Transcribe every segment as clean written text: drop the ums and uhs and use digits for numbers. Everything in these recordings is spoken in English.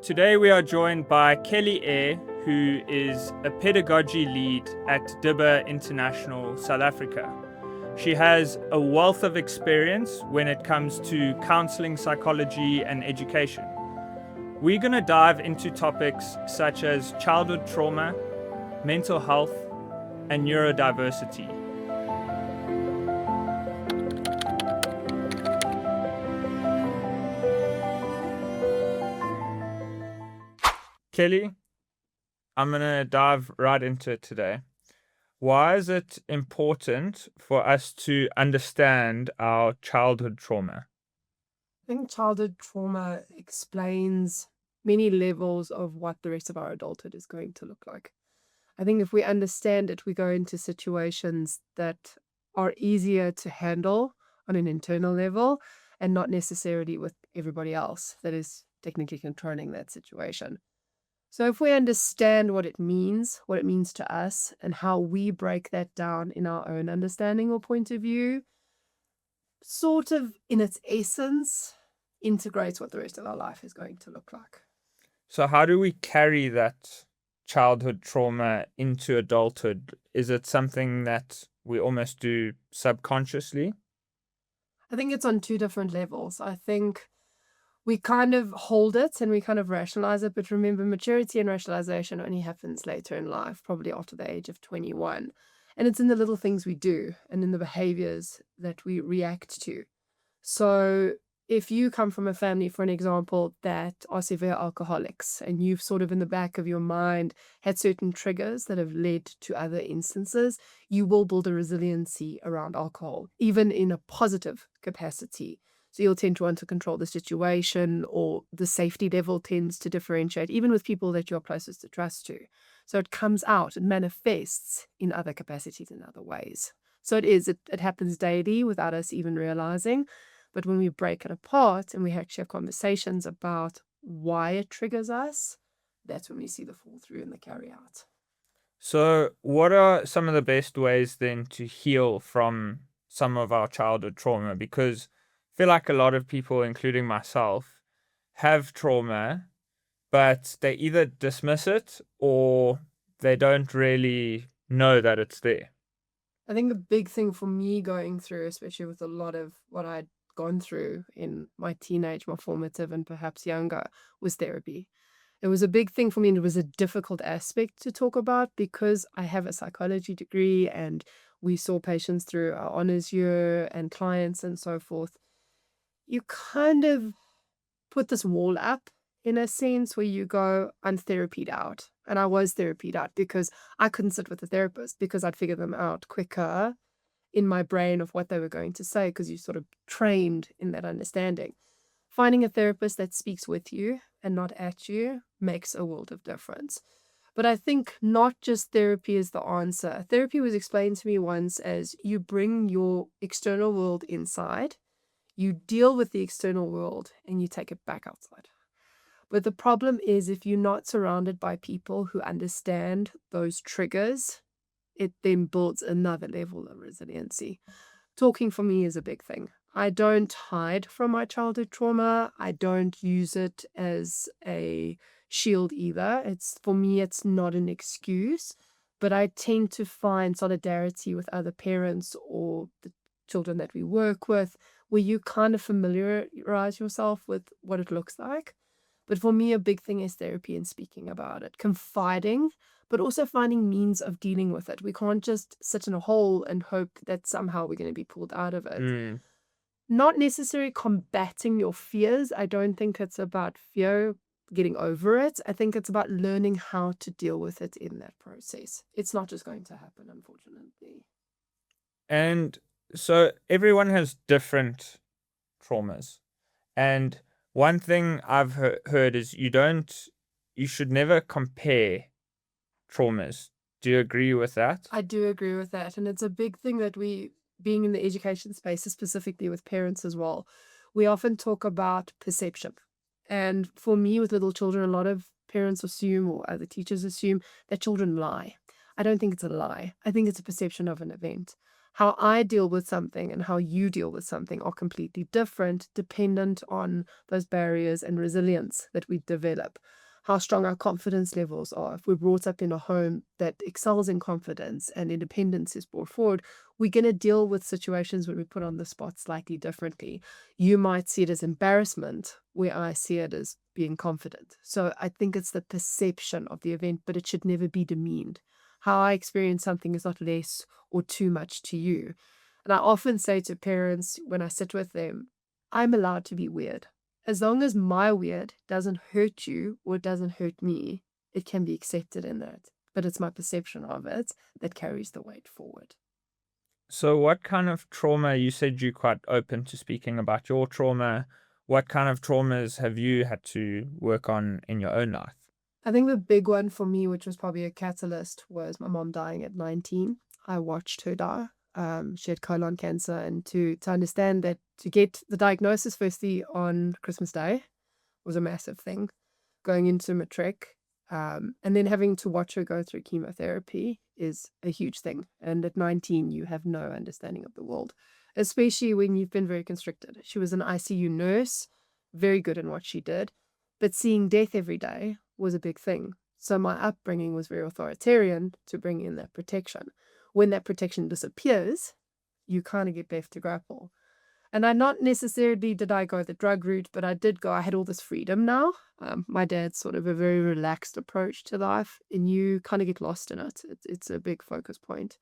Today we are joined by Kelly Eyre, who is a Pedagogy Lead at Dibber International South Africa. She has a wealth of experience when it comes to counselling, psychology, and education. We're going to dive into topics such as childhood trauma, mental health, and neurodiversity. Kelly, I'm going to dive right into it today. Why is it important for us to understand our childhood trauma? I think childhood trauma explains many levels of what the rest of our adulthood is going to look like. I think if we understand it, we go into situations that are easier to handle on an internal level and not necessarily with everybody else that is technically controlling that situation. So if we understand what it means to us, and how we break that down in our own understanding or point of view, sort of in its essence, integrates what the rest of our life is going to look like. So how do we carry that childhood trauma into adulthood? Is it something that we almost do subconsciously? I think it's on two different levels. I think we kind of hold it and we kind of rationalize it, but remember, maturity and rationalization only happens later in life, probably after the age of 21. And it's in the little things we do and in the behaviors that we react to. So if you come from a family, for an example, that are severe alcoholics, and you've sort of in the back of your mind had certain triggers that have led to other instances, you will build a resiliency around alcohol, even in a positive capacity. So you'll tend to want to control the situation, or the safety level tends to differentiate, even with people that you're closest to trust to. So it comes out, it manifests in other capacities in other ways. So it happens daily without us even realizing. But when we break it apart and we actually have conversations about why it triggers us, that's when we see the fall through and the carry out. So what are some of the best ways then to heal from some of our childhood trauma? Because I feel like a lot of people, including myself, have trauma, but they either dismiss it or they don't really know that it's there. I think a big thing for me going through, especially with a lot of what I'd gone through in my teenage, more formative, and perhaps younger, was therapy. It was a big thing for me, and it was a difficult aspect to talk about because I have a psychology degree and we saw patients through our honors year and clients and so forth. You kind of put this wall up in a sense where you go, I'm therapied out. And I was therapied out because I couldn't sit with a therapist because I'd figure them out quicker in my brain of what they were going to say, because you sort of trained in that understanding. Finding a therapist that speaks with you and not at you makes a world of difference. But I think not just therapy is the answer. Therapy was explained to me once as you bring your external world inside, you deal with the external world, and you take it back outside. But the problem is, if you're not surrounded by people who understand those triggers, it then builds another level of resiliency. Talking for me is a big thing. I don't hide from my childhood trauma. I don't use it as a shield either. For me, it's not an excuse, but I tend to find solidarity with other parents or the children that we work with, where you kind of familiarize yourself with what it looks like. But for me, a big thing is therapy and speaking about it, confiding, but also finding means of dealing with it. We can't just sit in a hole and hope that somehow we're going to be pulled out of it. Not necessarily combating your fears. I don't think it's about fear, getting over it. I think it's about learning how to deal with it in that process. It's not just going to happen, unfortunately. And so everyone has different traumas. And one thing I've heard is you should never compare traumas. Do you agree with that? I do agree with that. And it's a big thing that being in the education space, specifically with parents as well, we often talk about perception. And for me, with little children, a lot of parents assume, or other teachers assume, that children lie. I don't think it's a lie. I think it's a perception of an event. How I deal with something and how you deal with something are completely different, dependent on those barriers and resilience that we develop. How strong our confidence levels are. If we're brought up in a home that excels in confidence and independence is brought forward, we're going to deal with situations where we put on the spot slightly differently. You might see it as embarrassment, where I see it as being confident. So I think it's the perception of the event, but it should never be demeaned. How I experience something is not less or too much to you. And I often say to parents when I sit with them, I'm allowed to be weird. As long as my weird doesn't hurt you or doesn't hurt me, it can be accepted in that. But it's my perception of it that carries the weight forward. So, what kind of trauma? You said you're quite open to speaking about your trauma. What kind of traumas have you had to work on in your own life? I think the big one for me, which was probably a catalyst, was my mom dying at 19. I watched her die. She had colon cancer, and to understand that, to get the diagnosis firstly on Christmas Day was a massive thing. Going into matric, and then having to watch her go through chemotherapy is a huge thing. And at 19, you have no understanding of the world, especially when you've been very constricted. She was an ICU nurse, very good in what she did, but seeing death every day was a big thing. So my upbringing was very authoritarian to bring in that protection. When that protection disappears, you kind of get left to grapple. And I not necessarily did I go the drug route, but I did go, I had all this freedom now. My dad's sort of a very relaxed approach to life, and you kind of get lost in it. It's a big focus point.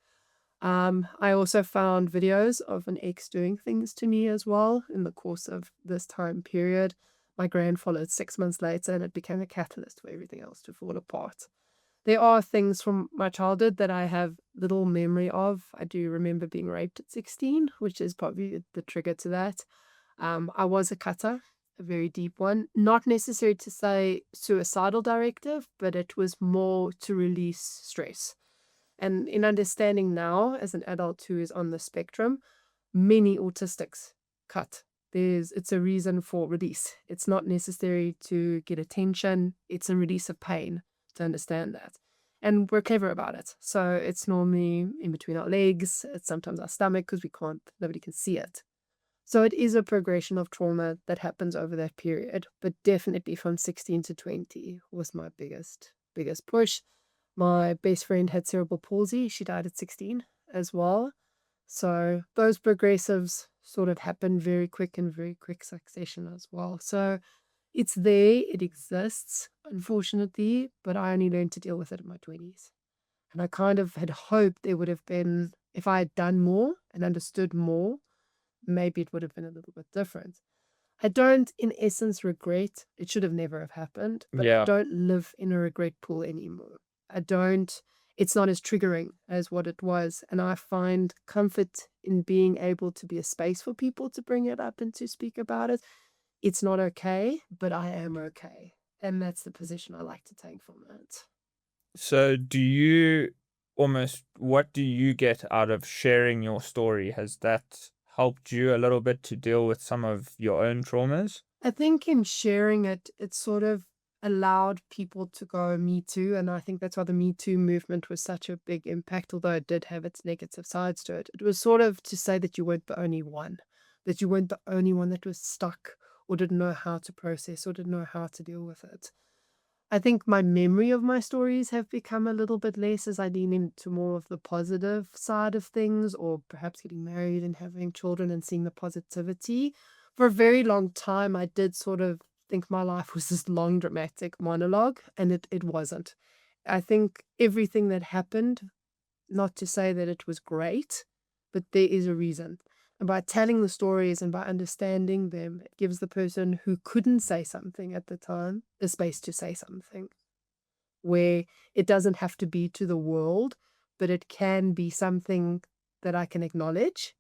I also found videos of an ex doing things to me as well in the course of this time period. My grand followed 6 months later, and it became a catalyst for everything else to fall apart. There are things from my childhood that I have little memory of. I do remember being raped at 16, which is probably the trigger to that. I was a cutter, a very deep one. Not necessary to say suicidal directive, but it was more to release stress. And in understanding now, as an adult who is on the spectrum, many autistics cut. It's a reason for release. It's not necessary to get attention. It's a release of pain to understand that. And we're clever about it. So it's normally in between our legs. It's sometimes our stomach because nobody can see it. So it is a progression of trauma that happens over that period. But definitely from 16 to 20 was my biggest push. My best friend had cerebral palsy. She died at 16 as well. So those progressives sort of happen very quick in very quick succession as well. So it's there, it exists, unfortunately, but I only learned to deal with it in my 20s. And I kind of had hoped there would have been, if I had done more and understood more, maybe it would have been a little bit different. I don't, in essence, regret. It should have never have happened, but I Yeah. don't live in a regret pool anymore. It's not as triggering as what it was. And I find comfort in being able to be a space for people to bring it up and to speak about it. It's not okay, but I am okay. And that's the position I like to take from it. So, what do you get out of sharing your story? Has that helped you a little bit to deal with some of your own traumas? I think in sharing it, it sort of allowed people to go Me Too. And I think that's why the Me Too movement was such a big impact, although it did have its negative sides to it. It was sort of to say that you weren't the only one, that you weren't the only one that was stuck or didn't know how to process or didn't know how to deal with it. I think my memory of my stories have become a little bit less as I lean into more of the positive side of things, or perhaps getting married and having children and seeing the positivity. For a very long time, I did sort of think my life was this long, dramatic monologue, and it wasn't. I think everything that happened, not to say that it was great, but there is a reason. And by telling the stories and by understanding them, it gives the person who couldn't say something at the time the space to say something, where it doesn't have to be to the world, but it can be something that I can acknowledge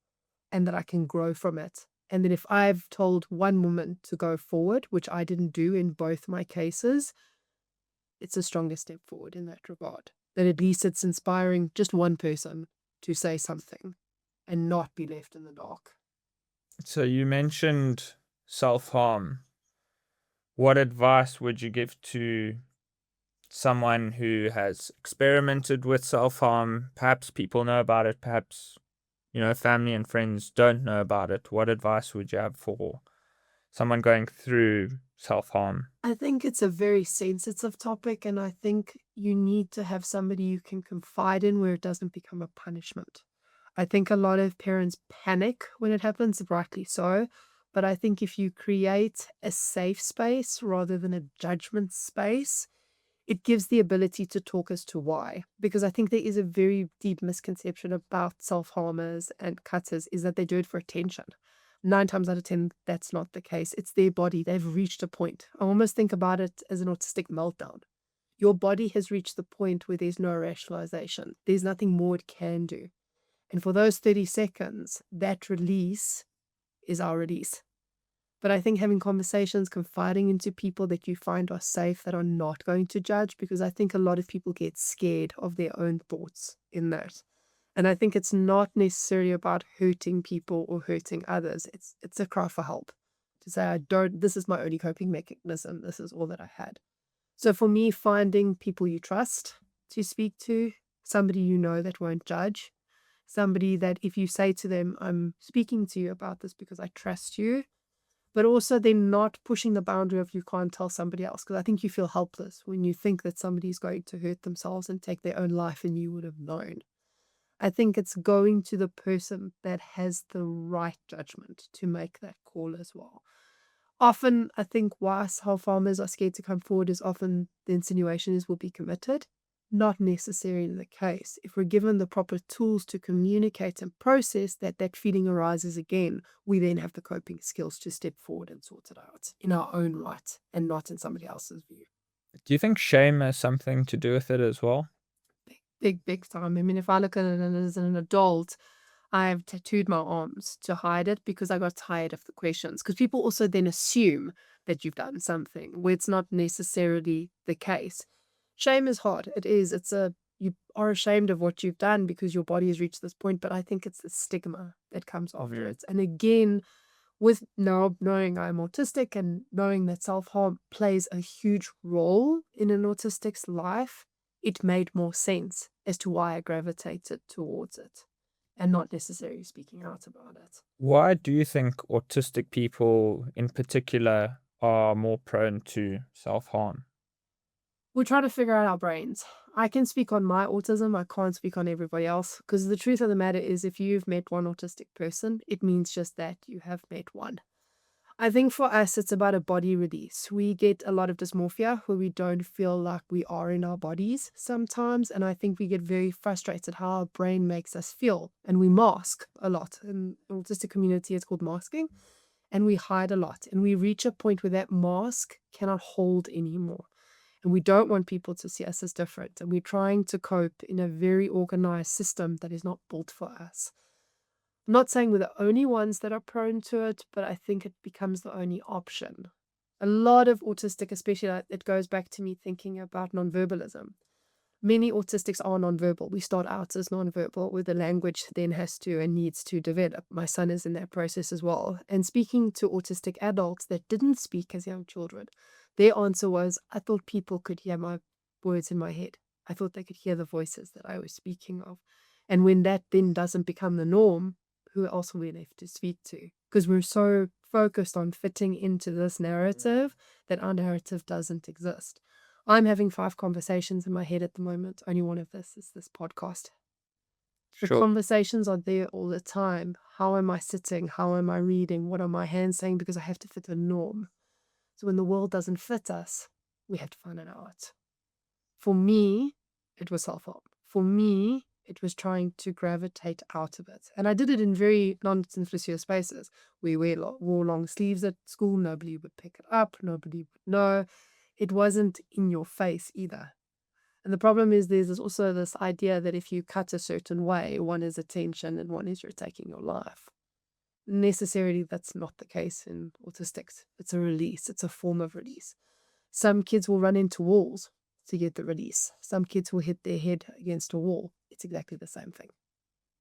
and that I can grow from it. And then if I've told one woman to go forward, which I didn't do in both my cases, it's a stronger step forward in that regard. That at least it's inspiring just one person to say something and not be left in the dark. So, you mentioned self-harm. What advice would you give to someone who has experimented with self-harm? Perhaps people know about it, perhaps family and friends don't know about it, what advice would you have for someone going through self-harm? I think it's a very sensitive topic, and I think you need to have somebody you can confide in where it doesn't become a punishment. I think a lot of parents panic when it happens, rightly so. But I think if you create a safe space rather than a judgment space, it gives the ability to talk as to why. Because I think there is a very deep misconception about self-harmers and cutters is that they do it for attention. 9 times out of 10, that's not the case. It's their body. They've reached a point. I almost think about it as an autistic meltdown. Your body has reached the point where there's no rationalization. There's nothing more it can do. And for those 30 seconds, that release is our release. But I think having conversations, confiding into people that you find are safe, that are not going to judge, because I think a lot of people get scared of their own thoughts in that. And I think it's not necessarily about hurting people or hurting others. It's a cry for help. To say, this is my only coping mechanism. This is all that I had. So for me, finding people you trust to speak to, somebody you know that won't judge, somebody that if you say to them, I'm speaking to you about this because I trust you, but also they're not pushing the boundary of you can't tell somebody else. Because I think you feel helpless when you think that somebody's going to hurt themselves and take their own life and you would have known. I think it's going to the person that has the right judgment to make that call as well. Often, I think why self-harmers are scared to come forward is often the insinuation is we'll be committed. Not necessarily the case. If we're given the proper tools to communicate and process that feeling arises again, we then have the coping skills to step forward and sort it out in our own right and not in somebody else's view. Do you think shame has something to do with it as well? Big time. I mean, if I look at it as an adult, I've tattooed my arms to hide it because I got tired of the questions. Because people also then assume that you've done something where it's not necessarily the case. Shame is hard. It is. You are ashamed of what you've done because your body has reached this point, but I think it's the stigma that comes after it. And again, with now knowing I'm autistic and knowing that self-harm plays a huge role in an autistic's life, it made more sense as to why I gravitated towards it and not necessarily speaking out about it. Why do you think autistic people in particular are more prone to self-harm? We try to figure out our brains. I can speak on my autism. I can't speak on everybody else because the truth of the matter is if you've met one autistic person, it means just that you have met one. I think for us, it's about a body release. We get a lot of dysmorphia where we don't feel like we are in our bodies sometimes. And I think we get very frustrated how our brain makes us feel. And we mask a lot. In the autistic community, it's called masking. And we hide a lot. And we reach a point where that mask cannot hold anymore. And we don't want people to see us as different. And we're trying to cope in a very organized system that is not built for us. I'm not saying we're the only ones that are prone to it, but I think it becomes the only option. A lot of autistic, especially, it goes back to me thinking about nonverbalism. Many autistics are nonverbal. We start out as nonverbal, where the language then has to and needs to develop. My son is in that process as well. And speaking to autistic adults that didn't speak as young children, their answer was, I thought people could hear my words in my head. I thought they could hear the voices that I was speaking of. And when that then doesn't become the norm, who else are we left to speak to? Because we're so focused on fitting into this narrative that our narrative doesn't exist. I'm having 5 conversations in my head at the moment. Only one of this is this podcast. The Sure. conversations are there all the time. How am I sitting? How am I reading? What are my hands saying? Because I have to fit a norm. So when the world doesn't fit us, we have to find it out. For me, it was self-harm. For me, it was trying to gravitate out of it. And I did it in very non-influential spaces. We wore long sleeves at school. Nobody would pick it up. Nobody would know. It wasn't in your face either. And the problem is there's also this idea that if you cut a certain way, one is attention and one is you're taking your life. Necessarily, that's not the case in autistics. It's a release. It's a form of release. Some kids will run into walls to get the release. Some kids will hit their head against a wall. It's exactly the same thing.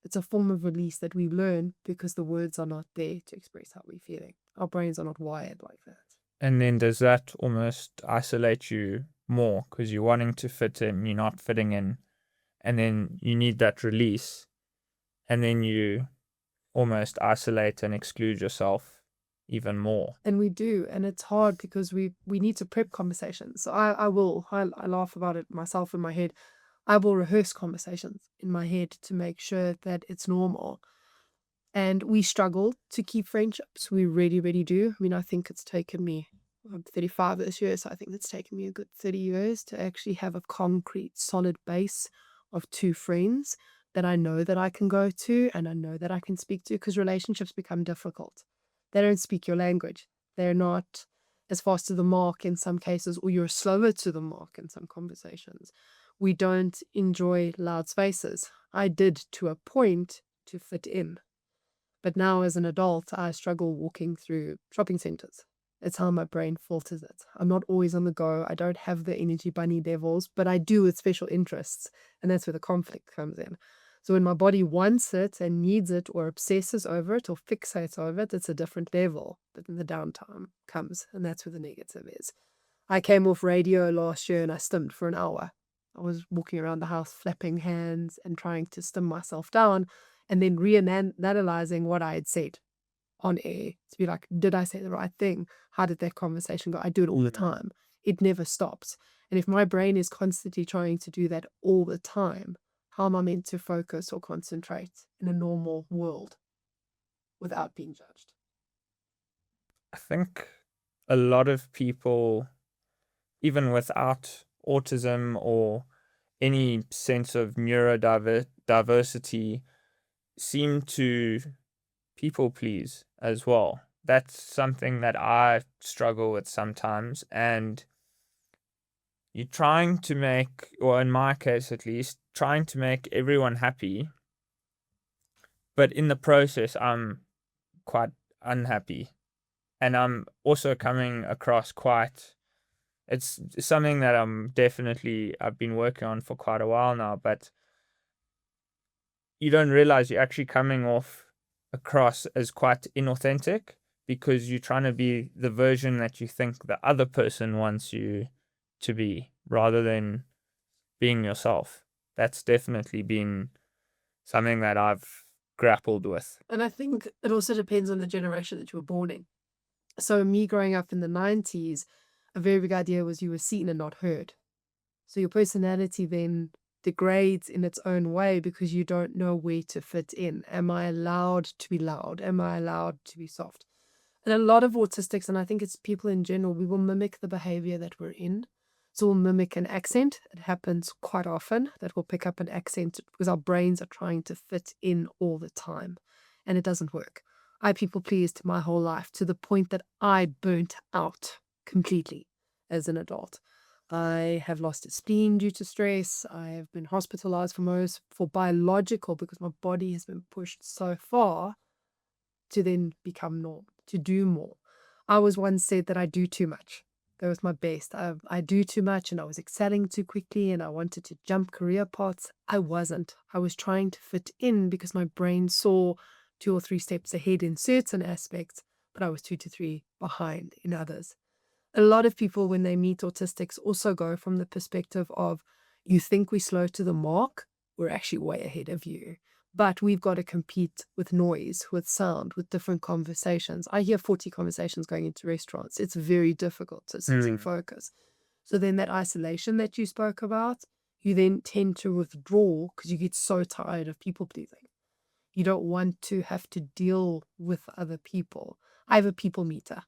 It's a form of release that we learn because the words are not there to express how we're feeling. Our brains are not wired like that. And then does that almost isolate you more because you're wanting to fit in, you're not fitting in, and then you need that release, and then you almost isolate and exclude yourself even more. And we do, and it's hard because we need to prep conversations. So I laugh about it myself in my head. I will rehearse conversations in my head to make sure that it's normal. And we struggle to keep friendships. We really, really do. I mean, I think it's taken me, I'm 35 this year, so I think it's taken me a good 30 years to actually have a concrete, solid base of 2 friends that I know that I can go to and I know that I can speak to, because relationships become difficult. They don't speak your language. They're not as fast to the mark in some cases, or you're slower to the mark in some conversations. We don't enjoy loud spaces. I did to a point to fit in. But now as an adult, I struggle walking through shopping centers. It's how my brain filters it. I'm not always on the go. I don't have the energy bunny levels, but I do with special interests. And that's where the conflict comes in. So when my body wants it and needs it or obsesses over it or fixates over it, it's a different level. But then the downtime comes, and that's where the negative is. I came off radio last year and I stimmed for an hour. I was walking around the house flapping hands and trying to stim myself down, and then reanalyzing what I had said on air to be like, did I say the right thing? How did that conversation go? I do it all the time. It never stops. And if my brain is constantly trying to do that all the time, how am I meant to focus or concentrate in a normal world without being judged? I think a lot of people, even without autism or any sense of neurodiversity, seem to people please as well. That's something that I struggle with sometimes. And you're trying to make, or in my case at least, trying to make everyone happy. But in the process, I'm quite unhappy. And I'm also coming across quite, it's something that I've been working on for quite a while now, but you don't realize you're actually coming across as quite inauthentic, because you're trying to be the version that you think the other person wants you to be, rather than being yourself. That's definitely been something that I've grappled with. And I think it also depends on the generation that you were born in. So me growing up in the 90s, a very big idea was you were seen and not heard. So your personality then degrades in its own way because you don't know where to fit in. Am I allowed to be loud? Am I allowed to be soft? And a lot of autistics, and I think it's people in general, we will mimic the behavior that we're in. So we'll mimic an accent. It happens quite often that we'll pick up an accent because our brains are trying to fit in all the time. And it doesn't work. I people pleased my whole life to the point that I burnt out completely as an adult. I have lost a spleen due to stress. I have been hospitalized for biological, because my body has been pushed so far to then become norm, to do more. I was once said that I do too much. That was my best. I do too much, and I was excelling too quickly, and I wanted to jump career paths. I wasn't. I was trying to fit in because my brain saw 2 or 3 steps ahead in certain aspects, but I was 2 to 3 behind in others. A lot of people, when they meet autistics, also go from the perspective of, you think we're slow to the mark, we're actually way ahead of you. But we've got to compete with noise, with sound, with different conversations. I hear 40 conversations going into restaurants. It's very difficult to sit and focus. So then that isolation that you spoke about, you then tend to withdraw because you get so tired of people pleasing. You don't want to have to deal with other people. I have a people meter.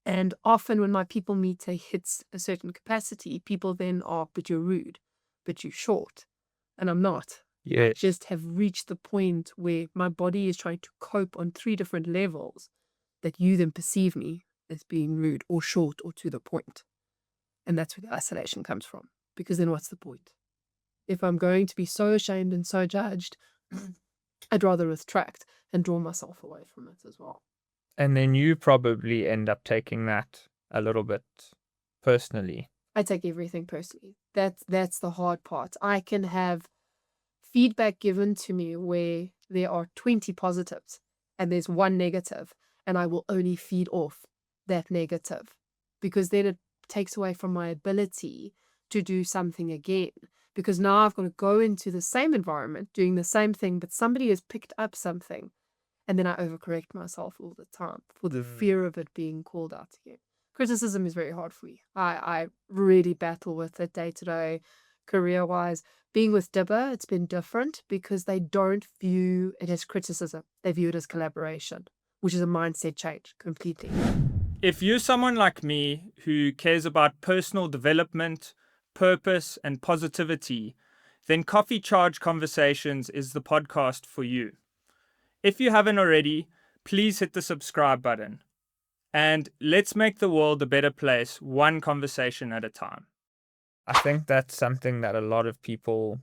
And often when my people meter hits a certain capacity, people then are, but you're rude, but you're short. And I'm not. Yeah. Just have reached the point where my body is trying to cope on 3 different levels that you then perceive me as being rude or short or to the point. And that's where the isolation comes from. Because then what's the point? If I'm going to be so ashamed and so judged, I'd rather retract and draw myself away from it as well. And then you probably end up taking that a little bit personally. I take everything personally. That's the hard part. I can have feedback given to me where there are 20 positives and there's 1 negative, and I will only feed off that negative, because then it takes away from my ability to do something again. Because now I've got to go into the same environment doing the same thing, but somebody has picked up something And then I overcorrect myself all the time for the Mm. fear of it being called out again. Criticism is very hard for me. I really battle with it day to day, career wise. Being with Dibber, it's been different because they don't view it as criticism. They view it as collaboration, which is a mindset change completely. If you're someone like me who cares about personal development, purpose, and positivity, then Coffee Charge Conversations is the podcast for you. If you haven't already, please hit the subscribe button. And let's make the world a better place, one conversation at a time. I think that's something that a lot of people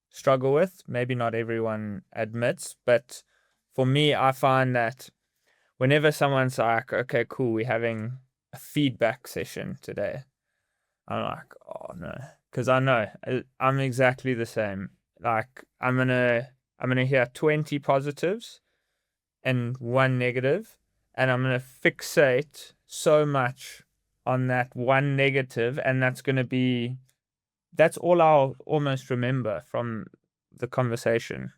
struggle with. Maybe not everyone admits, but for me, I find that whenever someone's like, okay, cool, we're having a feedback session today, I'm like, oh no, because I know I'm exactly the same. Like I'm gonna hear 20 positives and one negative, and I'm gonna fixate so much on that one negative, and that's all I'll almost remember from the conversation.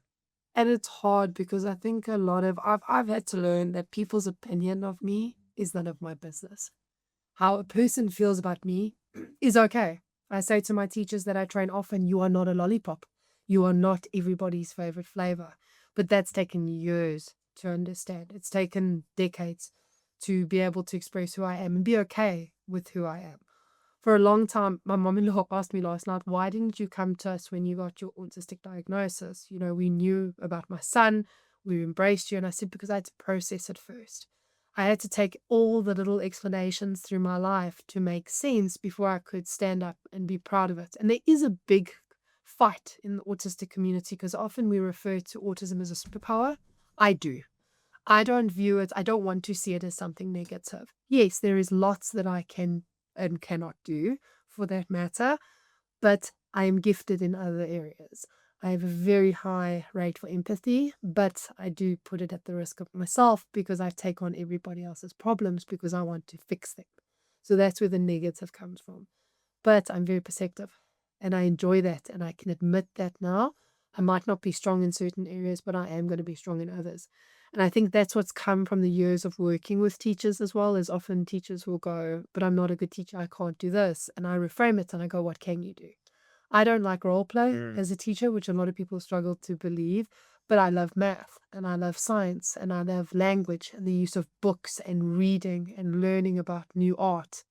And it's hard because I think a lot of I've had to learn that people's opinion of me is none of my business. How a person feels about me is okay. I say to my teachers that I train often, you are not a lollipop. You are not everybody's favorite flavor. But that's taken years to understand. It's taken decades to be able to express who I am and be okay with who I am. For a long time, my mom-in-law asked me last night, why didn't you come to us when you got your autistic diagnosis? You know, we knew about my son, we embraced you. And I said, because I had to process it first. I had to take all the little explanations through my life to make sense before I could stand up and be proud of it. And there is a big fight in the autistic community because often we refer to autism as a superpower. I do. I don't view it, I don't want to see it as something negative. Yes, there is lots that I can and cannot do for that matter, but I am gifted in other areas. I have a very high rate for empathy, but I do put it at the risk of myself because I take on everybody else's problems because I want to fix them. So that's where the negative comes from. But I'm very perceptive and I enjoy that and I can admit that now. I might not be strong in certain areas, but I am going to be strong in others. And I think that's what's come from the years of working with teachers as well, is often teachers will go, but I'm not a good teacher, I can't do this. And I reframe it and I go, what can you do? I don't like role play as a teacher, which a lot of people struggle to believe, but I love math and I love science and I love language and the use of books and reading and learning about new art.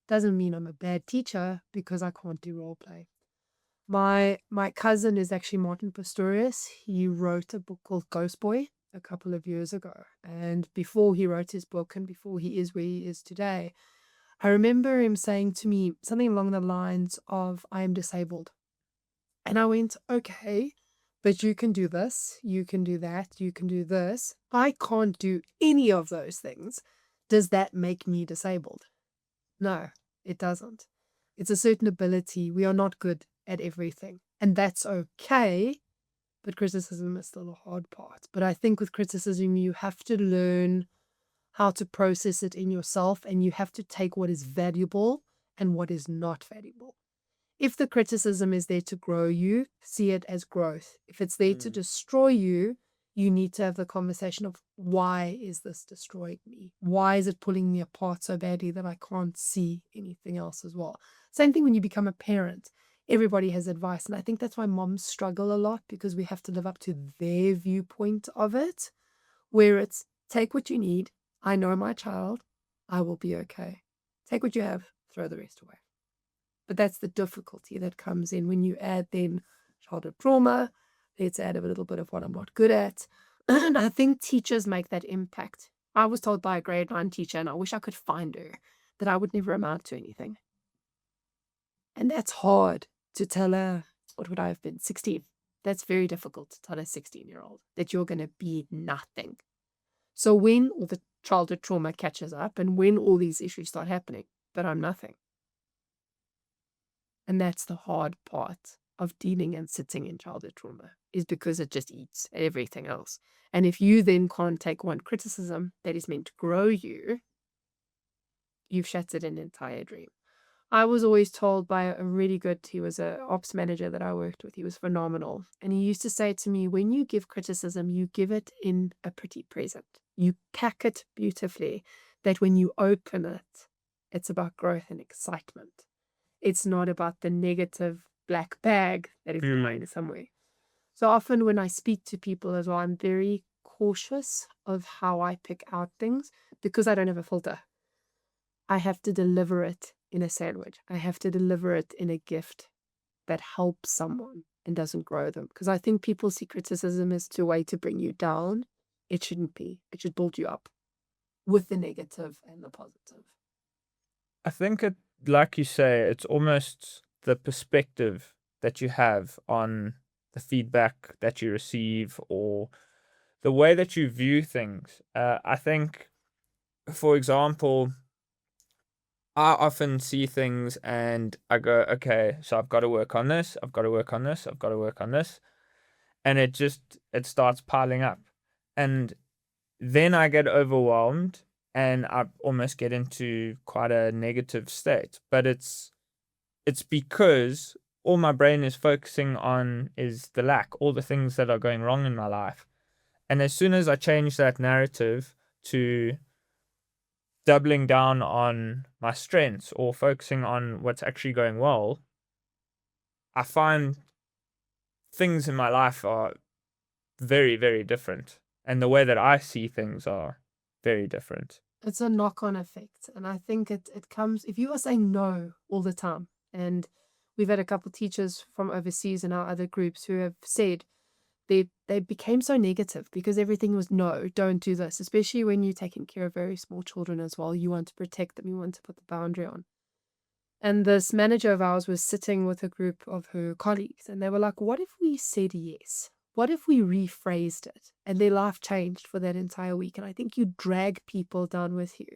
Doesn't mean I'm a bad teacher because I can't do role play. My cousin is actually Martin Pistorius. He wrote a book called Ghost Boy a couple of years ago. And before he wrote his book and before he is where he is today, I remember him saying to me something along the lines of, I am disabled. And I went, okay, but you can do this, you can do that, you can do this. I can't do any of those things. Does that make me disabled? No, it doesn't. It's a certain ability. We are not good at everything. And that's okay. But criticism is still a hard part. But I think with criticism, you have to learn how to process it in yourself and you have to take what is valuable and what is not valuable. If the criticism is there to grow you, see it as growth. If it's there to destroy you, you need to have the conversation of, why is this destroying me? Why is it pulling me apart so badly that I can't see anything else as well? Same thing when you become a parent. Everybody has advice. And I think that's why moms struggle a lot, because we have to live up to their viewpoint of it, where it's, take what you need. I know my child. I will be okay. Take what you have, throw the rest away. But that's the difficulty that comes in when you add then childhood trauma. Let's add a little bit of what I'm not good at. And I think teachers make that impact. I was told by a grade 9 teacher, and I wish I could find her, that I would never amount to anything. And that's hard to tell her, what would I have been, 16? That's very difficult to tell a 16-year-old that you're going to be nothing. So when all the childhood trauma catches up and when all these issues start happening, but I'm nothing. And that's the hard part of dealing and sitting in childhood trauma, is because it just eats at everything else. And if you then can't take one criticism that is meant to grow you, you've shattered an entire dream. I was always told by a really good, he was a ops manager that I worked with. He was phenomenal. And he used to say to me, when you give criticism, you give it in a pretty present. You pack it beautifully, that when you open it, it's about growth and excitement. It's not about the negative black bag that is going somewhere. So often when I speak to people as well, I'm very cautious of how I pick out things because I don't have a filter. I have to deliver it in a sandwich. I have to deliver it in a gift that helps someone and doesn't grow them. Because I think people see criticism as a way to bring you down. It shouldn't be. It should build you up with the negative and the positive. I think it, like you say, it's almost the perspective that you have on the feedback that you receive or the way that you view things. I think, for example, I often see things and I go, okay, so I've got to work on this, I've got to work on this, I've got to work on this. And it starts piling up. And then I get overwhelmed and I almost get into quite a negative state. But it's because all my brain is focusing on is the lack, all the things that are going wrong in my life. And as soon as I change that narrative to doubling down on my strengths or focusing on what's actually going well, I find things in my life are very, very different. And the way that I see things are very different. It's a knock-on effect. And I think it comes, if you are saying no all the time, and we've had a couple of teachers from overseas in our other groups who have said they became so negative because everything was no, don't do this, especially when you're taking care of very small children as well. You want to protect them, you want to put the boundary on. And this manager of ours was sitting with a group of her colleagues, and they were like, what if we said yes? What if we rephrased it? And their life changed for that entire week. And I think you drag people down with you.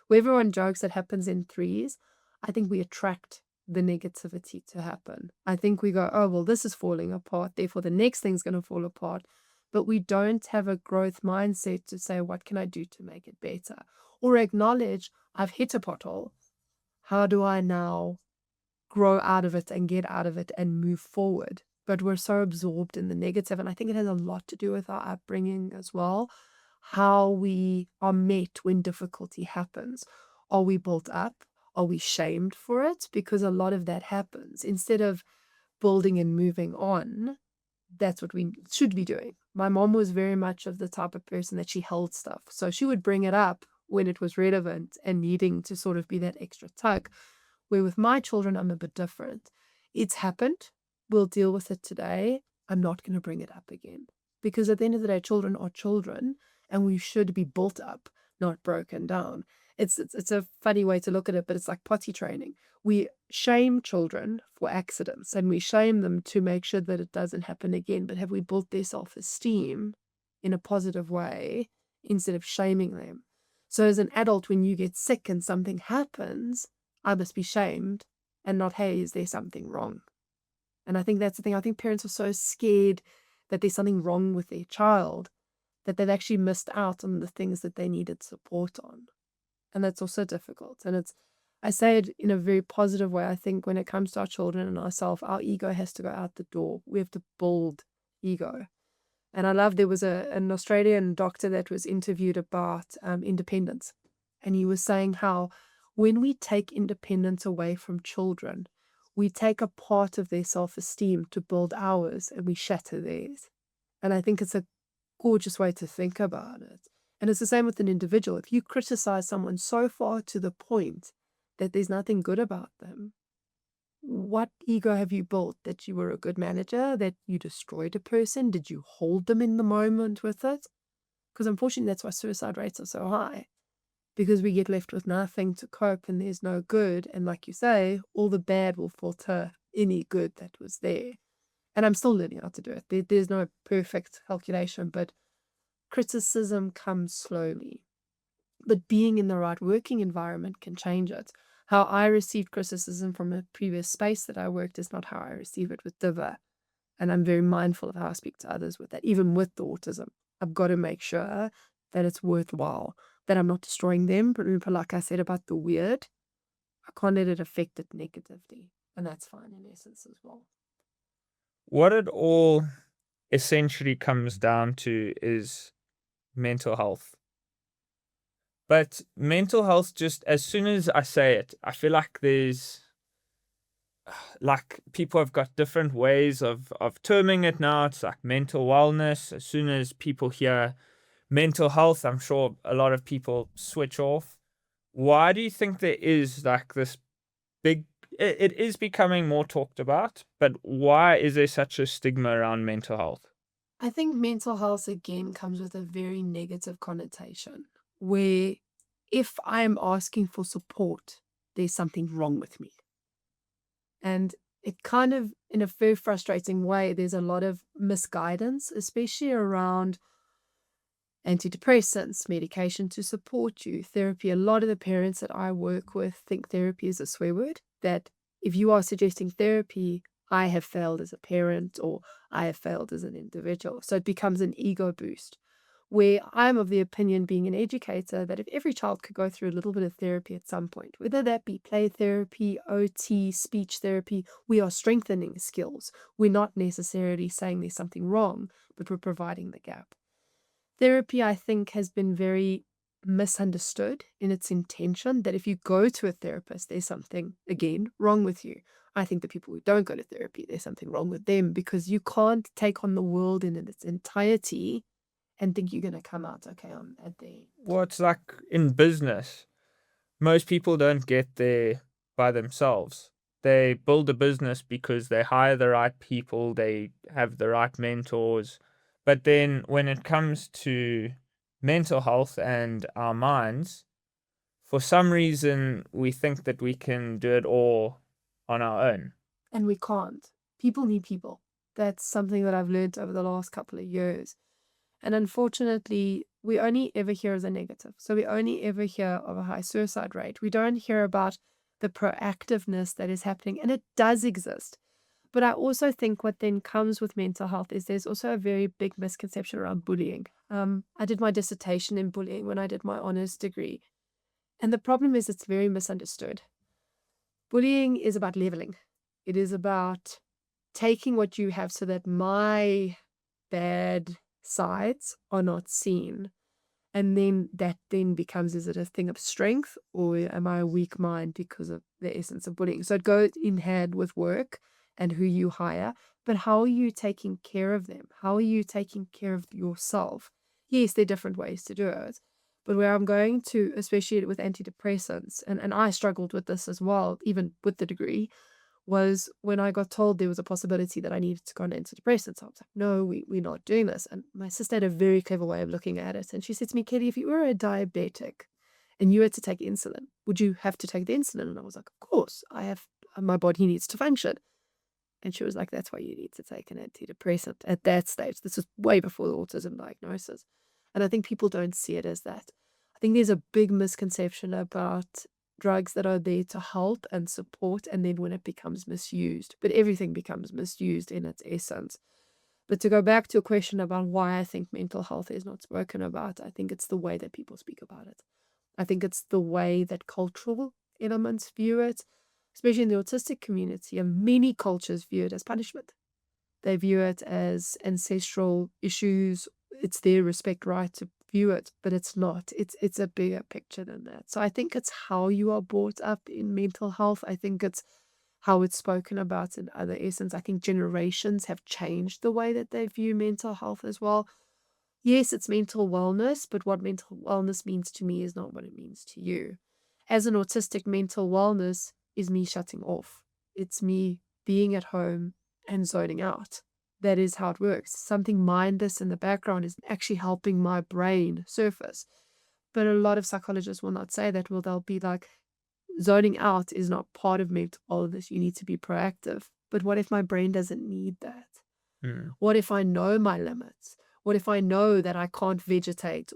Where everyone jokes that happens in threes, I think we attract the negativity to happen. I think we go, oh, well, this is falling apart, therefore the next thing's going to fall apart. But we don't have a growth mindset to say, what can I do to make it better? Or acknowledge, I've hit a pothole. How do I now grow out of it and get out of it and move forward? But we're so absorbed in the negative. And I think it has a lot to do with our upbringing as well. How we are met when difficulty happens. Are we built up? Are we shamed for it? Because a lot of that happens. Instead of building and moving on, that's what we should be doing. My mom was very much of the type of person that she held stuff. So she would bring it up when it was relevant and needing to sort of be that extra tug. Where with my children, I'm a bit different. It's happened. We'll deal with it today. I'm not going to bring it up again. Because at the end of the day, children are children and we should be built up, not broken down. It's a funny way to look at it, but it's like potty training. We shame children for accidents and we shame them to make sure that it doesn't happen again. But have we built their self-esteem in a positive way instead of shaming them? So as an adult, when you get sick and something happens, I must be shamed and not, hey, is there something wrong? And I think that's the thing. I think parents are so scared that there's something wrong with their child that they've actually missed out on the things that they needed support on. And that's also difficult. And I say it in a very positive way. I think when it comes to our children and ourselves, our ego has to go out the door. We have to build ego. And I love, there was an Australian doctor that was interviewed about independence. And he was saying how when we take independence away from children, we take a part of their self-esteem to build ours and we shatter theirs. And I think it's a gorgeous way to think about it. And it's the same with an individual. If you criticize someone so far to the point that there's nothing good about them, what ego have you built? That you were a good manager, that you destroyed a person? Did you hold them in the moment with it? Because unfortunately, that's why suicide rates are so high. Because we get left with nothing to cope and there's no good. And like you say, all the bad will filter any good that was there. And I'm still learning how to do it. There's no perfect calculation, but criticism comes slowly. But being in the right working environment can change it. How I received criticism from a previous space that I worked is not how I receive it with Dibber. And I'm very mindful of how I speak to others with that, even with the autism. I've got to make sure that it's worthwhile, that I'm not destroying them. But remember, like I said about the weird, I can't let it affect it negatively. And that's fine in essence as well. What it all essentially comes down to is mental health. But mental health, just as soon as I say it, I feel like there's like people have got different ways of terming it now. It's like mental wellness. As soon as people hear mental health, I'm sure a lot of people switch off. Why do you think there is like this big it is becoming more talked about, but why is there such a stigma around mental health? I think mental health again comes with a very negative connotation where if I'm asking for support, there's something wrong with me. And it kind of, in a very frustrating way, there's a lot of misguidance, especially around antidepressants, medication to support you, therapy. A lot of the parents that I work with think therapy is a swear word, that if you are suggesting therapy, I have failed as a parent or I have failed as an individual. So it becomes an ego boost. Where I'm of the opinion, being an educator, that if every child could go through a little bit of therapy at some point, whether that be play therapy, OT, speech therapy, we are strengthening skills. We're not necessarily saying there's something wrong, but we're providing the gap. Therapy, I think, has been very misunderstood in its intention that if you go to a therapist, there's something, again, wrong with you. I think the people who don't go to therapy, there's something wrong with them because you can't take on the world in its entirety and think you're going to come out okay on at the end. Well, it's like in business. Most people don't get there by themselves. They build a business because they hire the right people, they have the right mentors. But then when it comes to mental health and our minds, for some reason, we think that we can do it all on our own. And we can't. People need people. That's something that I've learned over the last couple of years. And unfortunately, we only ever hear as a negative. So we only ever hear of a high suicide rate. We don't hear about the proactiveness that is happening, and it does exist. But I also think what then comes with mental health is there's also a very big misconception around bullying. I did my dissertation in bullying when I did my honors degree. And the problem is it's very misunderstood. Bullying is about leveling. It is about taking what you have so that my bad sides are not seen. And then that then becomes, is it a thing of strength or am I a weak mind because of the essence of bullying? So it goes in hand with work and who you hire, but how are you taking care of them? How are you taking care of yourself? Yes, there are different ways to do it. But where I'm going to, especially with antidepressants, and I struggled with this as well, even with the degree, was when I got told there was a possibility that I needed to go on antidepressants. I was like, no, we're not doing this. And my sister had a very clever way of looking at it. And she said to me, Kelly, if you were a diabetic and you had to take insulin, would you have to take the insulin? And I was like, of course, I have, my body needs to function. And she was like, that's why you need to take an antidepressant at that stage. This is way before the autism diagnosis. And I think people don't see it as that. I think there's a big misconception about drugs that are there to help and support, and then when it becomes misused. But everything becomes misused in its essence. But to go back to a question about why I think mental health is not spoken about, I think it's the way that people speak about it. I think it's the way that cultural elements view it, especially in the autistic community, and many cultures view it as punishment. They view it as ancestral issues. It's their respect right to view it, but it's not. It's a bigger picture than that. So I think it's how you are brought up in mental health. I think it's how it's spoken about in other essence. I think generations have changed the way that they view mental health as well. Yes, it's mental wellness, but what mental wellness means to me is not what it means to you. As an autistic, mental wellness is me shutting off. It's me being at home and zoning out. That is how it works. Something mindless in the background is actually helping my brain surface. But a lot of psychologists will not say that. Well, they'll be like, zoning out is not part of mental wellness. You need to be proactive. But what if my brain doesn't need that? What if I know my limits? What if I know that I can't vegetate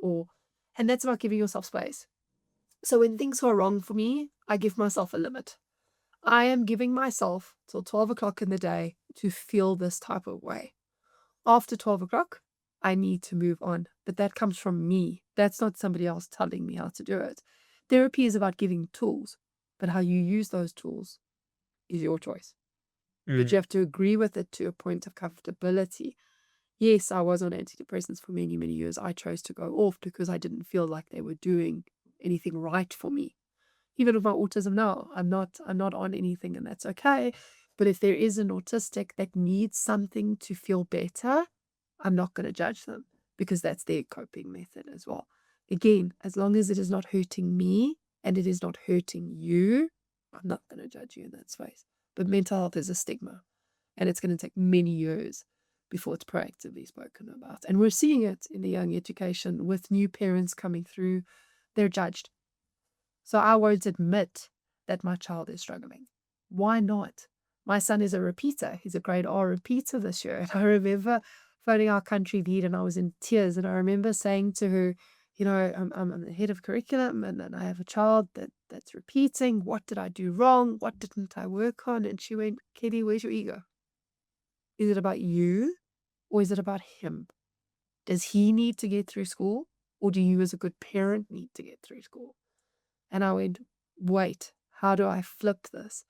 and that's about giving yourself space. So when things go wrong for me, I give myself a limit. I am giving myself till 12 o'clock in the day to feel this type of way. After 12 o'clock, I need to move on. But that comes from me. That's not somebody else telling me how to do it. Therapy is about giving tools. But how you use those tools is your choice. But Mm. you have to agree with it to a point of comfortability. Yes, I was on antidepressants for many, many years. I chose to go off because I didn't feel like they were doing anything right for me. Even with my autism now, I'm not on anything, and that's okay. But if there is an autistic that needs something to feel better, I'm not going to judge them because that's their coping method as well. Again, as long as it is not hurting me and it is not hurting you, I'm not going to judge you in that space. But mental health is a stigma, and it's going to take many years before it's proactively spoken about. And we're seeing it in the young education with new parents coming through. They're judged. So I won't admit that my child is struggling. Why not? My son is a repeater. He's a grade R repeater this year. And I remember phoning our country lead and I was in tears. And I remember saying to her, I'm the head of curriculum and I have a child that's repeating. What did I do wrong? What didn't I work on? And she went, Kelly, where's your ego? Is it about you or is it about him? Does he need to get through school or do you as a good parent need to get through school? And I went, wait, how do I flip this?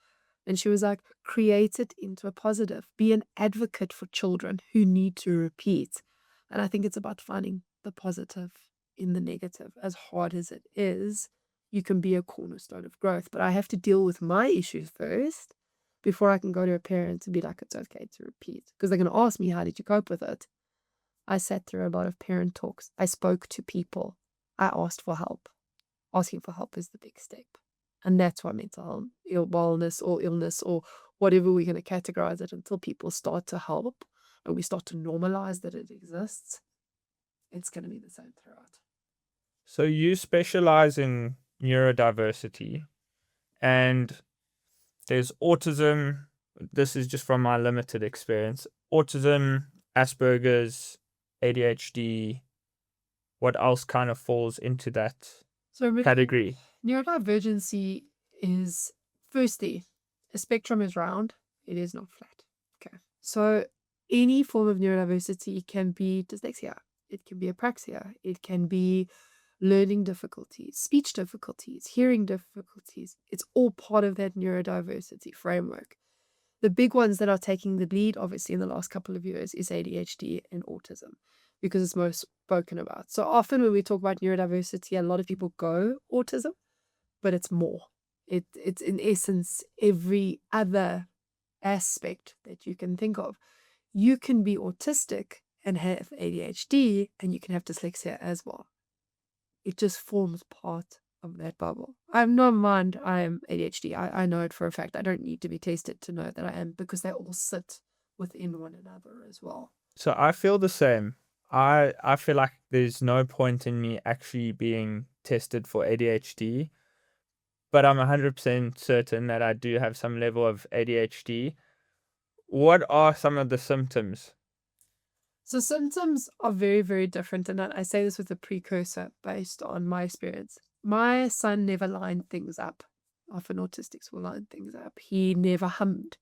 And she was like, create it into a positive. Be an advocate for children who need to repeat. And I think it's about finding the positive in the negative. As hard as it is, you can be a cornerstone of growth. But I have to deal with my issues first before I can go to a parent and be like, it's okay to repeat. Because they're going to ask me, how did you cope with it? I sat through a lot of parent talks. I spoke to people. I asked for help. Asking for help is the big step. And that's why mental wellness or illness or whatever we're going to categorize it, until people start to help and we start to normalize that it exists, it's going to be the same throughout. So you specialize in neurodiversity, and there's autism. This is just from my limited experience. Autism, Asperger's, ADHD. What else kind of falls into that category? Neurodivergency is, firstly, a spectrum is round, it is not flat. Okay. So any form of neurodiversity can be dyslexia, it can be apraxia, it can be learning difficulties, speech difficulties, hearing difficulties. It's all part of that neurodiversity framework. The big ones that are taking the lead, obviously, in the last couple of years is ADHD and autism, because it's most spoken about. So often when we talk about neurodiversity, a lot of people go autism, but it's more. It's in essence every other aspect that you can think of. You can be autistic and have ADHD, and you can have dyslexia as well. It just forms part of that bubble. I'm not mind I am ADHD. I know it for a fact. I don't need to be tested to know that I am, because they all sit within one another as well. So I feel the same. I feel like there's no point in me actually being tested for ADHD, but I'm 100% certain that I do have some level of ADHD. What are some of the symptoms? So symptoms are very, very different. And I say this with a precursor based on my experience. My son never lined things up. Often autistics will line things up. He never hummed.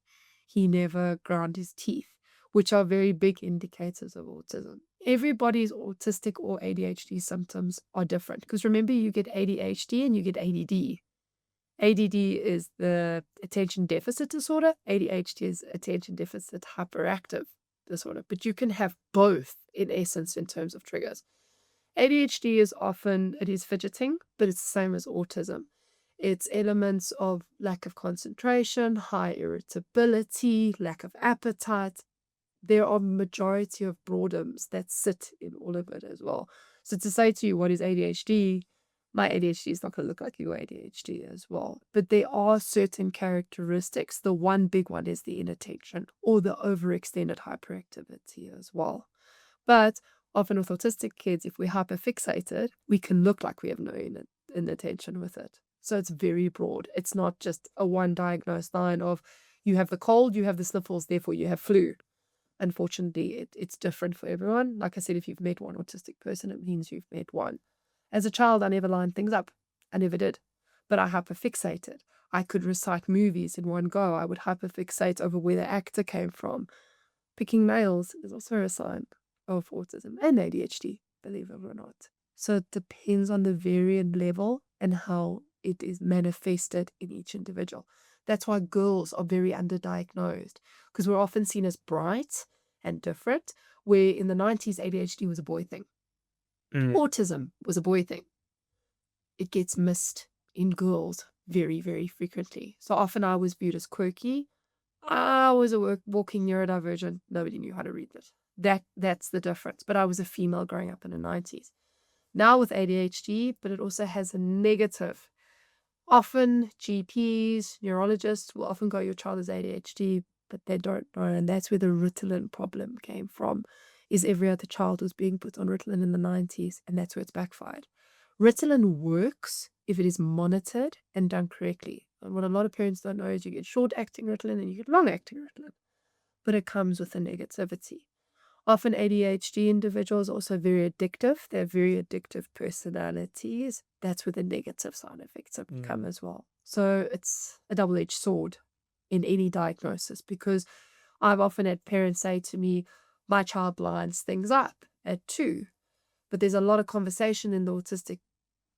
He never ground his teeth, which are very big indicators of autism. Everybody's autistic or ADHD symptoms are different. Because remember, you get ADHD and you get ADD. ADD is the attention deficit disorder. ADHD is attention deficit hyperactive disorder. But you can have both in essence in terms of triggers. ADHD is often, it is fidgeting, but it's the same as autism. It's elements of lack of concentration, high irritability, lack of appetite. There are majority of boredoms that sit in all of it as well. So to say to you, what is ADHD? My ADHD is not going to look like your ADHD as well. But there are certain characteristics. The one big one is the inattention or the overextended hyperactivity as well. But often with autistic kids, if we're hyperfixated, we can look like we have no inattention with it. So it's very broad. It's not just a one diagnosed line of you have the cold, you have the sniffles, therefore you have flu. Unfortunately, it's different for everyone. Like I said, if you've met one autistic person, it means you've met one. As a child, I never lined things up. I never did. But I hyperfixated. I could recite movies in one go. I would hyperfixate over where the actor came from. Picking nails is also a sign of autism and ADHD, believe it or not. So it depends on the variant level and how it is manifested in each individual. That's why girls are very underdiagnosed, because we're often seen as bright and different, where in the 90s, ADHD was a boy thing. Autism was a boy thing. It gets missed in girls very, very frequently. So often I was viewed as quirky. I was a walking neurodivergent. Nobody knew how to read it. That's the difference. But I was a female growing up in the 90s. Now with ADHD, but it also has a negative. Often GPs, neurologists will often go, your child has ADHD, but they don't know. And that's where the Ritalin problem came from, is every other child was being put on Ritalin in the 90s, and that's where it's backfired. Ritalin works if it is monitored and done correctly. And what a lot of parents don't know is you get short-acting Ritalin and you get long-acting Ritalin, but it comes with a negativity. Often ADHD individuals are also very addictive. They have very addictive personalities. That's where the negative side effects come as well. So it's a double-edged sword in any diagnosis, because I've often had parents say to me, my child lines things up at 2. But there's a lot of conversation in the autistic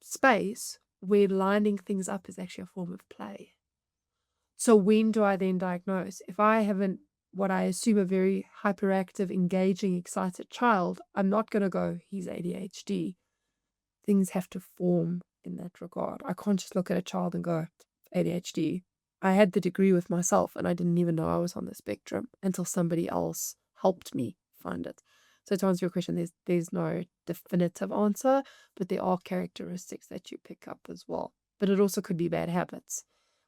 space where lining things up is actually a form of play. So when do I then diagnose? If I haven't, what I assume a very hyperactive, engaging, excited child, I'm not going to go, he's ADHD. Things have to form in that regard. I can't just look at a child and go, ADHD. I had the degree with myself and I didn't even know I was on the spectrum until somebody else helped me find it. So to answer your question, there's no definitive answer, but there are characteristics that you pick up as well. But it also could be bad habits.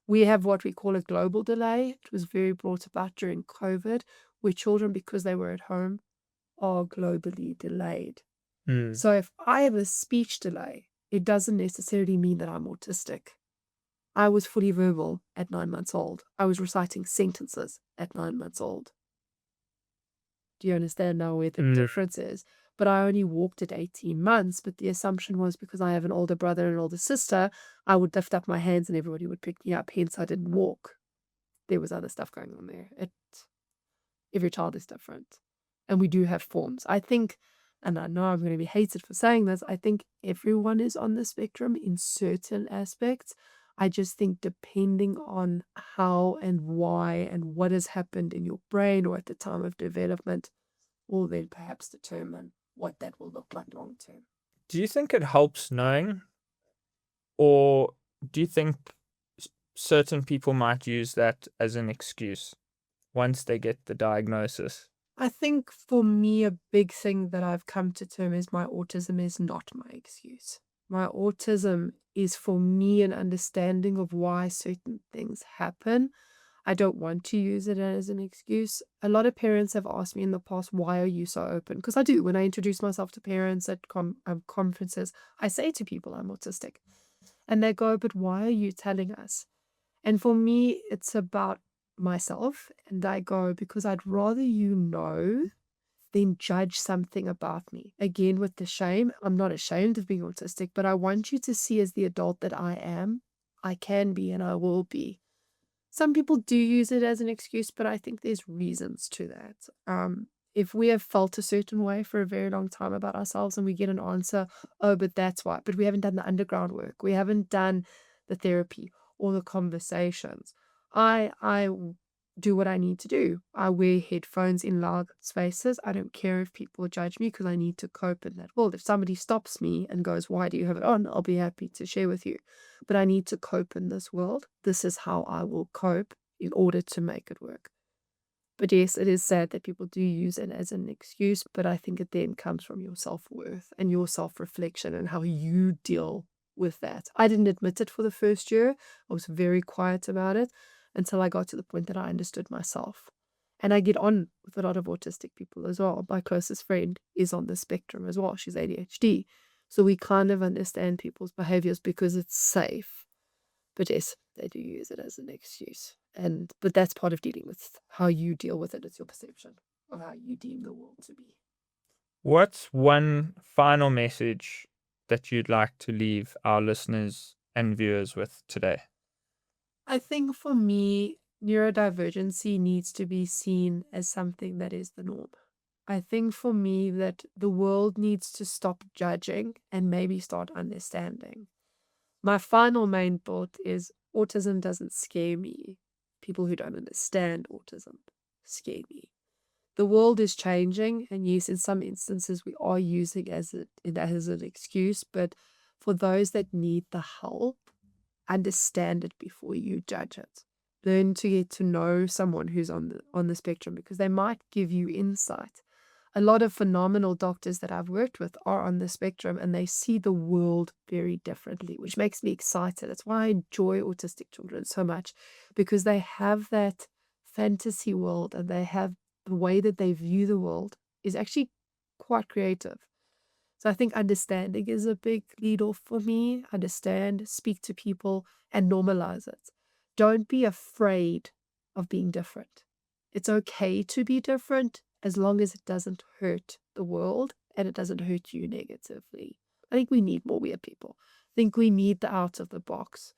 We have what we call a global delay. It was very brought about during COVID, where children, because they were at home, are globally delayed. So if I have a speech delay, it doesn't necessarily mean that I'm autistic. I was fully verbal at 9 months old. I was reciting sentences at 9 months old. Do you understand now where the difference is? But I only walked at 18 months, but the assumption was because I have an older brother and an older sister, I would lift up my hands and everybody would pick me up, hence I didn't walk. There was other stuff going on there. Every child is different. And we do have forms. I think, and I know I'm going to be hated for saying this, I think everyone is on the spectrum in certain aspects. I just think depending on how and why and what has happened in your brain or at the time of development will then perhaps determine what that will look like long term. Do you think it helps knowing, or do you think certain people might use that as an excuse once they get the diagnosis? I think for me, a big thing that I've come to term is my autism is not my excuse. My autism is for me an understanding of why certain things happen. I don't want to use it as an excuse. A lot of parents have asked me in the past, why are you so open? Because I do. When I introduce myself to parents at conferences, I say to people I'm autistic. And they go, but why are you telling us? And for me, it's about myself. And I go, because I'd rather you know than judge something about me. Again, with the shame, I'm not ashamed of being autistic, but I want you to see as the adult that I am, I can be and I will be. Some people do use it as an excuse, but I think there's reasons to that. If we have felt a certain way for a very long time about ourselves and we get an answer, oh, but that's why, but we haven't done the underground work. We haven't done the therapy or the conversations. I do what I need to do. I wear headphones in loud spaces. I don't care if people judge me because I need to cope in that world. If somebody stops me and goes, why do you have it on? I'll be happy to share with you. But I need to cope in this world. This is how I will cope in order to make it work. But yes, it is sad that people do use it as an excuse, but I think it then comes from your self-worth and your self-reflection and how you deal with that. I didn't admit it for the first year. I was very quiet about it until I got to the point that I understood myself. And I get on with a lot of autistic people as well. My closest friend is on the spectrum as well. She's ADHD. So we kind of understand people's behaviors because it's safe. But yes, they do use it as an excuse. But that's part of dealing with how you deal with it. It's your perception of how you deem the world to be. What's one final message that you'd like to leave our listeners and viewers with today? I think for me, neurodivergency needs to be seen as something that is the norm. I think for me that the world needs to stop judging and maybe start understanding. My final main thought is autism doesn't scare me. People who don't understand autism scare me. The world is changing, and yes, in some instances we are using it as an excuse, but for those that need the help, understand it before you judge it. Learn to get to know someone who's on the spectrum, because they might give you insight. A lot of phenomenal doctors that I've worked with are on the spectrum, and they see the world very differently, which makes me excited. That's why I enjoy autistic children so much, because they have that fantasy world, and they have the way that they view the world is actually quite creative. So I think understanding is a big lead off for me. Understand, speak to people, and normalize it. Don't be afraid of being different. It's okay to be different as long as it doesn't hurt the world and it doesn't hurt you negatively. I think we need more weird people. I think we need the out of the box.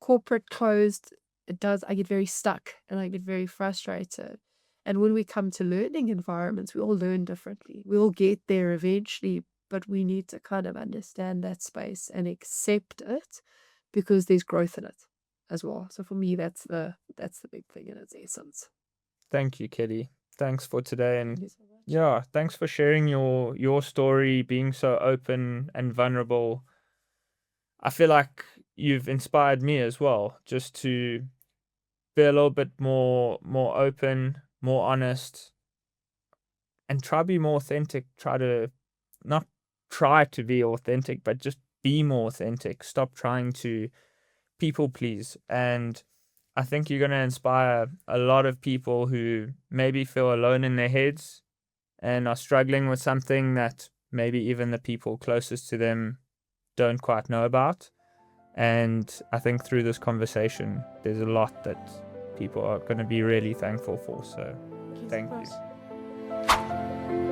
Corporate closed, it does. I get very stuck and I get very frustrated. And when we come to learning environments, we all learn differently. We all get there eventually, but we need to kind of understand that space and accept it, because there's growth in it as well. So for me, that's the big thing in its essence. Thank you, Kelly. Thanks for today, Thank and you so much. yeah, thanks for sharing your story, being so open and vulnerable. I feel like you've inspired me as well, just to be a little bit more open, more honest, and try to be more authentic. Not try to be authentic, but just be more authentic. Stop trying to people please. And I think you're going to inspire a lot of people who maybe feel alone in their heads and are struggling with something that maybe even the people closest to them don't quite know about. And I think through this conversation, there's a lot that people are going to be really thankful for. So thank you.